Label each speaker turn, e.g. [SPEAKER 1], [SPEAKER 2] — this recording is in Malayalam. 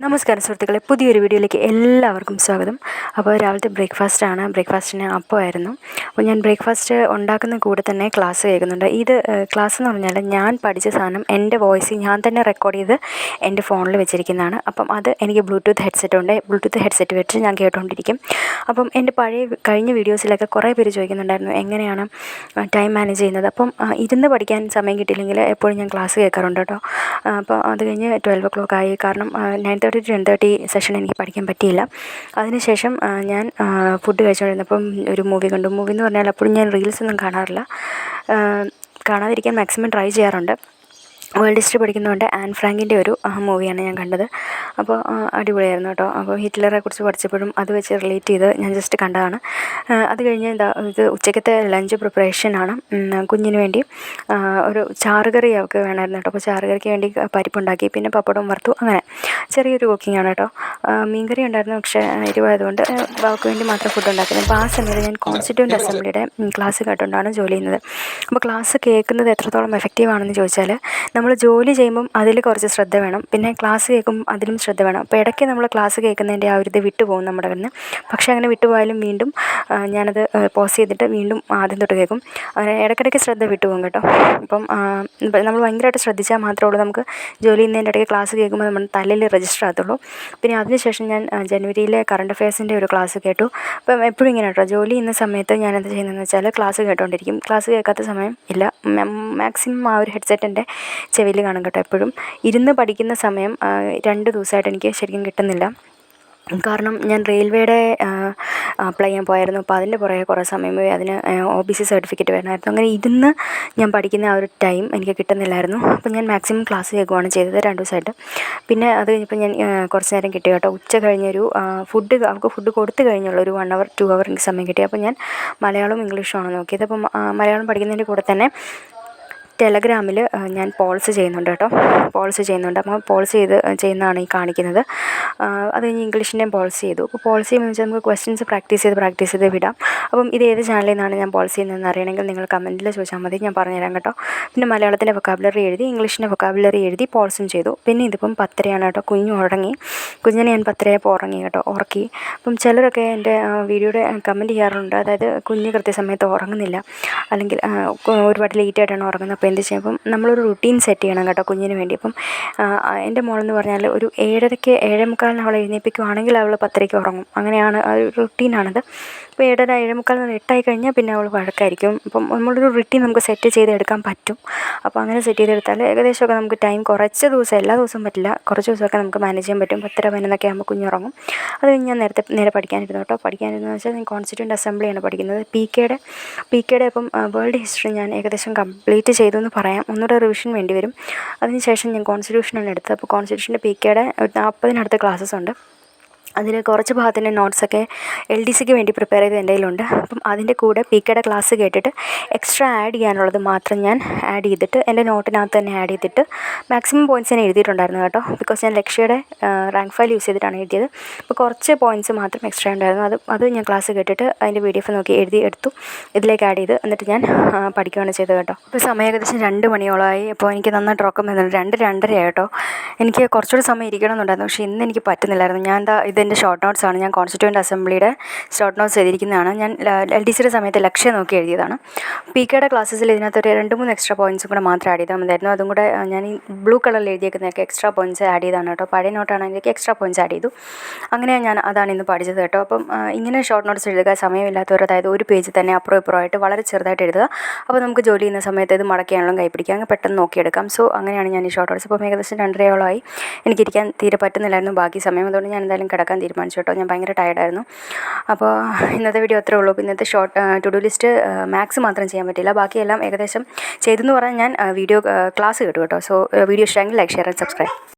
[SPEAKER 1] നമസ്കാരം സുഹൃത്തുക്കളെ, പുതിയൊരു വീഡിയോയിലേക്ക് എല്ലാവർക്കും സ്വാഗതം. അപ്പോൾ രാവിലത്തെ ബ്രേക്ക്ഫാസ്റ്റിന് അപ്പമായിരുന്നു. അപ്പോൾ ഞാൻ ബ്രേക്ക്ഫാസ്റ്റ് ഉണ്ടാക്കുന്ന കൂടെ തന്നെ ക്ലാസ് കേൾക്കുന്നുണ്ട്. ഇത് ക്ലാസ് എന്ന് പറഞ്ഞാൽ ഞാൻ പഠിച്ച സാധനം എൻ്റെ വോയിസ് ഞാൻ തന്നെ റെക്കോർഡ് ചെയ്ത് എൻ്റെ ഫോണിൽ വെച്ചിരിക്കുന്നതാണ്. അപ്പം അത് എനിക്ക് ബ്ലൂടൂത്ത് ഹെഡ്സെറ്റ് വെച്ച് ഞാൻ കേട്ടുകൊണ്ടിരിക്കും. അപ്പം എൻ്റെ കഴിഞ്ഞ വീഡിയോസിലൊക്കെ കുറേ പേര് ചോദിക്കുന്നുണ്ടായിരുന്നു എങ്ങനെയാണ് ടൈം മാനേജ് ചെയ്യുന്നത്. അപ്പം ഇരുന്ന് പഠിക്കാൻ സമയം കിട്ടിയില്ലെങ്കിൽ എപ്പോഴും ഞാൻ ക്ലാസ് കേൾക്കാറുണ്ട് കേട്ടോ. അപ്പോൾ അത് കഴിഞ്ഞ് 12 o'clock ആയി. കാരണം 9:30 to 10:30 സെഷൻ എനിക്ക് പഠിക്കാൻ പറ്റിയില്ല. അതിനുശേഷം ഞാൻ ഫുഡ് കഴിച്ചുകൊണ്ടിരുന്നപ്പം ഒരു മൂവി കണ്ടു. മൂവി എന്ന് പറഞ്ഞാൽ അപ്പോഴും ഞാൻ റീൽസൊന്നും കാണാറില്ല, കാണാതിരിക്കാൻ മാക്സിമം ട്രൈ ചെയ്യാറുണ്ട്. വേൾഡ് ഹിസ്റ്ററി പഠിക്കുന്നതുകൊണ്ട് ആൻ ഫ്രാങ്കിൻ്റെ ഒരു മൂവിയാണ് ഞാൻ കണ്ടത്. അപ്പോൾ അടിപൊളിയായിരുന്നു കേട്ടോ. അപ്പോൾ ഹിറ്റ്ലറെ കുറിച്ച് പഠിച്ചപ്പോഴും അത് വെച്ച് റിലേറ്റ് ചെയ്ത് ഞാൻ ജസ്റ്റ് കണ്ടതാണ്. അത് കഴിഞ്ഞ് ഇത് ഉച്ചക്കത്തെ ലഞ്ച് പ്രിപ്പറേഷനാണ്. കുഞ്ഞിന് വേണ്ടി ഒരു ചാറുകറി അവൾക്ക് വേണമായിരുന്നു കേട്ടോ. അപ്പോൾ ചാറുകറിക്ക് വേണ്ടി പരിപ്പുണ്ടാക്കി, പിന്നെ പപ്പടവും വറുത്തു. അങ്ങനെ ചെറിയൊരു കുക്കിങ്ങാണ് കേട്ടോ. മീൻകറി ഉണ്ടായിരുന്നു, പക്ഷേ എരിവായതുകൊണ്ട് അവൾക്ക് വേണ്ടി മാത്രം ഫുഡ് ഉണ്ടാക്കുന്നത്. അപ്പോൾ ആ സമയത്ത് ഞാൻ കോൺസ്റ്റിറ്റ്യൂവൻ്റ് അസംബ്ലിയുടെ ക്ലാസ് കേട്ടുകൊണ്ടാണ് ജോലി ചെയ്യുന്നത്. അപ്പോൾ ക്ലാസ് കേൾക്കുന്നത് എത്രത്തോളം എഫക്റ്റീവാണെന്ന് ചോദിച്ചാൽ, നമ്മൾ ജോലി ചെയ്യുമ്പം അതിൽ കുറച്ച് ശ്രദ്ധ വേണം, പിന്നെ ക്ലാസ് കേൾക്കുമ്പോൾ അതിലും ശ്രദ്ധ വേണം. അപ്പോൾ ഇടയ്ക്ക് നമ്മൾ ക്ലാസ് കേൾക്കുന്നതിൻ്റെ ആ ഒരു ഇത് വിട്ടുപോകും നമ്മുടെ കണ്ണ്. പക്ഷേ അങ്ങനെ വിട്ടുപോയാലും വീണ്ടും ഞാനത് പോസ് ചെയ്തിട്ട് വീണ്ടും ആദ്യം തൊട്ട് കേൾക്കും. അങ്ങനെ ഇടയ്ക്കിടയ്ക്ക് ശ്രദ്ധ വിട്ടുപോകും കേട്ടോ. അപ്പം നമ്മൾ ഭയങ്കരമായിട്ട് ശ്രദ്ധിച്ചാൽ മാത്രമേ ഉള്ളൂ നമുക്ക് ജോലി ചെയ്യുന്നതിൻ്റെ ഇടയ്ക്ക് ക്ലാസ് കേൾക്കുമ്പോൾ നമ്മുടെ തലയിൽ രജിസ്റ്റർ ആകത്തുള്ളൂ. പിന്നെ അതിനുശേഷം ഞാൻ ജനുവരിയിലെ കറണ്ട് അഫയേഴ്സിൻ്റെ ഒരു ക്ലാസ് കേട്ടു. അപ്പം എപ്പോഴും ഇങ്ങനെ കേട്ടോ, ജോലി ചെയ്യുന്ന സമയത്ത് ഞാനെന്ത് ചെയ്യുന്നതെന്ന് വെച്ചാൽ ക്ലാസ് കേട്ടുകൊണ്ടിരിക്കും. ക്ലാസ് കേൾക്കാത്ത സമയം ഇല്ല, മാക്സിമം ആ ഒരു ഹെഡ്സെറ്റിൻ്റെ ചെവിയിൽ കാണും കേട്ടോ. എപ്പോഴും ഇരുന്ന് പഠിക്കുന്ന സമയം 2 ദിവസമായിട്ട് എനിക്ക് ശരിക്കും കിട്ടുന്നില്ല. കാരണം ഞാൻ റെയിൽവേയുടെ അപ്ലൈ ചെയ്യാൻ പോയായിരുന്നു. അപ്പോൾ അതിൻ്റെ പുറകെ കുറേ സമയം പോയി. അതിന് OBC സർട്ടിഫിക്കറ്റ് വേണമായിരുന്നു. അങ്ങനെ ഇരുന്ന് ഞാൻ പഠിക്കുന്ന ആ ഒരു ടൈം എനിക്ക് കിട്ടുന്നില്ലായിരുന്നു. അപ്പോൾ ഞാൻ മാക്സിമം ക്ലാസ് കേൾക്കുകയാണ് ചെയ്തത് 2 ദിവസമായിട്ട്. പിന്നെ അത് കഴിഞ്ഞപ്പോൾ ഞാൻ കുറച്ച് നേരം കിട്ടി കേട്ടോ. ഉച്ച കഴിഞ്ഞൊരു അവൾക്ക് ഫുഡ് കൊടുത്തു കഴിഞ്ഞുള്ളൊരു 1 hour 2 hour എനിക്ക് സമയം കിട്ടി. അപ്പോൾ ഞാൻ മലയാളവും ഇംഗ്ലീഷുമാണ് നോക്കിയത്. അപ്പം മലയാളം പഠിക്കുന്നതിൻ്റെ കൂടെ തന്നെ ടെലഗ്രാമിൽ ഞാൻ പോൾസ് ചെയ്യുന്നുണ്ട് കേട്ടോ. അപ്പോൾ പോൾസ് ചെയ്യുന്നതാണ് ഈ കാണിക്കുന്നത്. അത് കഴിഞ്ഞ് ഇംഗ്ലീഷിൻ്റെയും പോൾസ് ചെയ്തു. അപ്പോൾ പോൾസ് ചെയ്യുമ്പോൾ വെച്ചാൽ നമുക്ക് ക്വസ്റ്റ്യൻസ് പ്രാക്ടീസ് ചെയ്ത് വിടാം. അപ്പം ഇത് ഏത് ചാനലിൽ നിന്നാണ് ഞാൻ പോൾസ് ചെയ്യുന്നതെന്ന് അറിയണമെങ്കിൽ നിങ്ങൾ കമൻറ്റിൽ ചോദിച്ചാൽ മതി, ഞാൻ പറഞ്ഞുതരാം കേട്ടോ. പിന്നെ മലയാളത്തിൻ്റെ വൊക്കാബുലറി എഴുതി, ഇംഗ്ലീഷിൻ്റെ വൊക്കാബുലറി എഴുതി, പോൾസും ചെയ്തു. പിന്നെ ഇതിപ്പം 10:30 കേട്ടോ. കുഞ്ഞിനെ ഞാൻ 10:30 ഉറങ്ങി കേട്ടോ, ഉറക്കി. അപ്പം ചിലരൊക്കെ എൻ്റെ വീഡിയോയുടെ കമൻറ്റ് ചെയ്യാറുണ്ട്, അതായത് കുഞ്ഞ് കൃത്യസമയത്ത് ഉറങ്ങുന്നില്ല, അല്ലെങ്കിൽ ഒരുപാട് ലേറ്റായിട്ടാണ് ഉറങ്ങുന്നത്. അപ്പോൾ എന്ത് ചെയ്യും, അപ്പം നമ്മളൊരു റുട്ടീൻ സെറ്റ് ചെയ്യണം കേട്ടോ കുഞ്ഞിന് വേണ്ടി. അപ്പം എൻ്റെ മോളെന്ന് പറഞ്ഞാൽ ഒരു 7:30 7:45 അവളെ എഴുന്നേൽപ്പിക്കുകയാണെങ്കിൽ അവൾ 10:30 ഉറങ്ങും. അങ്ങനെയാണ് ആ ഒരു റുട്ടീനാണത്. അപ്പോൾ 7:30 7:45 8 കഴിഞ്ഞാൽ പിന്നെ അവൾ വഴക്കായിരിക്കും. അപ്പം നമ്മളൊരു റുട്ടീൻ നമുക്ക് സെറ്റ് ചെയ്തെടുക്കാൻ പറ്റും. അപ്പോൾ അങ്ങനെ സെറ്റ് ചെയ്തെടുത്താൽ ഏകദേശമൊക്കെ നമുക്ക് ടൈം കുറച്ച് ദിവസം, എല്ലാ ദിവസവും പറ്റില്ല, കുറച്ച് ദിവസമൊക്കെ നമുക്ക് മാനേജ് ചെയ്യാൻ പറ്റും. 10:30 11 ആകുമ്പോൾ കുഞ്ഞുറങ്ങും. അത് കഴിഞ്ഞ് ഞാൻ നേരെ പഠിക്കാനിരുന്നു കേട്ടോ. പഠിക്കാനിരുന്നു വെച്ചാൽ ഞാൻ കോൺസ്റ്റിറ്റ്യൂവൻ്റ് അസംബ്ലിയാണ് പഠിക്കുന്നത്. PK ഇപ്പം വേൾഡ് ഹിസ്റ്ററി ഞാൻ ഏകദേശം കംപ്ലീറ്റ് ചെയ്തു എന്ന് പറയാം. ഒന്നുകൂടെ റിവിഷൻ വേണ്ടി വരും. അതിനുശേഷം ഞാൻ കോൺസ്റ്റിറ്റ്യൂഷനാണ് എടുത്തത്. അപ്പോൾ കോൺസ്റ്റിറ്റ്യൂഷൻ്റെ PK ഒരു 40-നടുത്ത് ക്ലാസ്സസ് ഉണ്ട്. അതിൽ കുറച്ച് ഭാഗത്തിൻ്റെ നോട്ട്സൊക്കെ LDCക്ക് വേണ്ടി പ്രിപ്പയർ ചെയ്ത് എൻ്റെ കയ്യിലുണ്ട്. അപ്പം അതിൻ്റെ കൂടെ PK ക്ലാസ് കേട്ടിട്ട് എക്സ്ട്രാ ആഡ് ചെയ്യാനുള്ളത് മാത്രം ഞാൻ ആഡ് ചെയ്തിട്ട് എൻ്റെ നോട്ടിനകത്ത് തന്നെ ആഡ് ചെയ്തിട്ട് മാക്സിമം പോയിൻറ്റ്സ് ഞാൻ എഴുതിയിട്ടുണ്ടായിരുന്നു കേട്ടോ. ബിക്കോസ് ഞാൻ ലക്ഷ്യയുടെ റാങ്ക് ഫയൽ യൂസ് ചെയ്തിട്ടാണ് എഴുതിയത്. അപ്പോൾ കുറച്ച് പോയിൻറ്റ്സ് മാത്രം എക്സ്ട്രാ ഉണ്ടായിരുന്നു. അത് ഞാൻ ക്ലാസ് കേട്ടിട്ട് അതിൻ്റെ PDF നോക്കി എടുത്തു ഇതിലേക്ക് ആഡ് ചെയ്ത് എന്നിട്ട് ഞാൻ പഠിക്കുകയാണ് ചെയ്തത് കേട്ടോ. ഇപ്പോൾ സമയം ഏകദേശം 2 മണിയോളമായി. അപ്പോൾ എനിക്ക് നന്നായിട്ട് ഉറക്കം വരുന്നുണ്ട്. 2-2:30 കേട്ടോ. എനിക്ക് കുറച്ചുകൂടി സമയം ഇരിക്കണമെന്നുണ്ടായിരുന്നു, പക്ഷേ ഇന്ന് എനിക്ക് പറ്റുന്നില്ലായിരുന്നു. ഇതെൻ്റെ ഷോർട്ട് നോട്ട്സാണ്. ഞാൻ കോൺസ്റ്റിറ്റ്യൂവൻ്റ് അസംബ്ലിയുടെ ഷോർട്ട് നോട്ട്സ് എഴുതിയിരിക്കുന്നതാണ്. ഞാൻ LDCയുടെ സമയത്ത് ലക്ഷ്യം നോക്കി എഴുതിയതാണ്. PK ക്ലാസ്സസിൽ ഇതിനകത്തൊരു 2-3 എക്സ്ട്രാ പോയിൻറ്റ്സും കൂടെ മാത്രം ആഡ് ചെയ്താൽ മതിയായിരുന്നു. അതും കൂടെ ഞാൻ ഈ ബ്ലൂ കളറിൽ എഴുതിയേക്കുന്നതൊക്കെ എക്സ്ട്രാ പോയിൻറ്റ്സ് ആഡ് ചെയ്താണ് കേട്ടോ. പഴയ നോട്ടാണ്, അതിലേക്ക് എക്സ്ട്രാ പോയിൻറ്റ്സ് ആഡ് ചെയ്തു. അങ്ങനെ അതാണ് ഇന്ന് പഠിച്ചത് കേട്ടോ. അപ്പം ഇങ്ങനെ ഷോർട്ട് നോട്ട്സ് എഴുതുക സമയമില്ലാത്തവർ, അതായത് ഒരു പേജ് തന്നെ അപ്പുറം ഇപ്പുറമായിട്ട് വളരെ ചെറുതായിട്ട് എഴുതുക. അപ്പോൾ നമുക്ക് ജോലി ചെയ്യുന്ന സമയത്ത് ഇത് മടക്കിയാണെങ്കിലും കൈപ്പിടിക്കുക, അങ്ങനെ പെട്ടെന്ന് നോക്കിയെടുക്കാം. സോ അങ്ങനെയാണ് ഞാൻ ഈ ഷോർട്ട് നോട്ട്സ്. അപ്പോൾ ഏകദേശം 2:30 എനിക്കിരിക്കാൻ തീരെ പറ്റുന്നില്ലായിരുന്നു ബാക്കി സമയം. അതുകൊണ്ട് ഞാൻ എന്തായാലും കിടക്കാൻ തീരുമാനിച്ചു കേട്ടോ. ഞാൻ ഭയങ്കര ടയർഡായിരുന്നു. അപ്പോൾ ഇന്നത്തെ വീഡിയോ അത്രേ ഉള്ളൂ. ഇന്നത്തെ ടു ഡു ലിസ്റ്റ് മാത്സ് മാത്രം ചെയ്യാൻ പറ്റില്ല, ബാക്കിയെല്ലാം ഏകദേശം ചെയ്തെന്ന് പറഞ്ഞാൽ ഞാൻ ക്ലാസ് കേട്ടു കേട്ടോ. സോ വീഡിയോ ഇഷ്ടമെങ്കിൽ ലൈക്ക്, ഷെയർ ആൻഡ് സബ്സ്ക്രൈബ്.